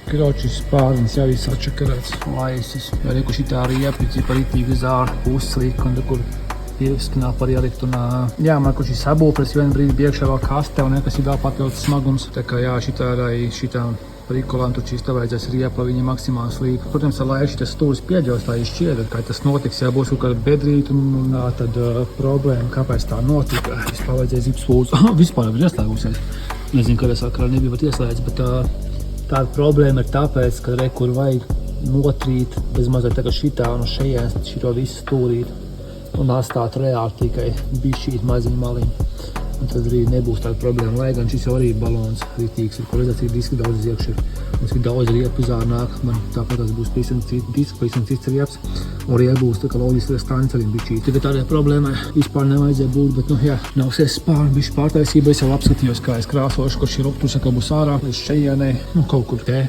Kroči spārnis jau ir sačakarēts. Laisis. Jo reku šitā riepi, cipa ritīgi uz ārtu pusi liek, un kur pirkskinā par ielikt. Un, jā, man kur šis sabūpres vienu brīdi biekšā vēl kaste, un nekas ir vēl papildus smagums. Tā kā jā, šitā Rikolām tur šīs tā vajadzēs riepa, viņa maksimāli slīp. Protams, lai šitas stūris pieļaus, tā izšķiedra, kā tas notiks, jā, būs kaut kāda bedrīta un tad problēma, kāpēc tā notika. Vispār vajadzēja zipspūles. Vispār jau ir ieslēgusies. Nezinu, kādā sakarā nebija pat ieslēdz, bet tāda problēma ir tāpēc, ka kur vajag notrīt bez mazliet tā kā šitā un šajās šito visu stūrīt un atstāt reāli tikai bišķīt maziņu maliņu. Un tad arī nebūs tāda problēma, lai gan šis jau arī balons ritīgs ir, ko redzēt, ir diski daudz uz iekšu. Mums ir daudz riepu zārnāk, man tāpat tas būs pavisam cits rieps, un riepa būs tā kā loģiski staņceļiem bišķīt. Tikai tādai problēmai vispār nevajadzēja būt, bet, jā, nāksies spārni bišķi pārtaisība, es jau apskatījos, kā es krāsošu, kur šī ruptusa, ka būs ārā, līdz šejienei, kaut kur te.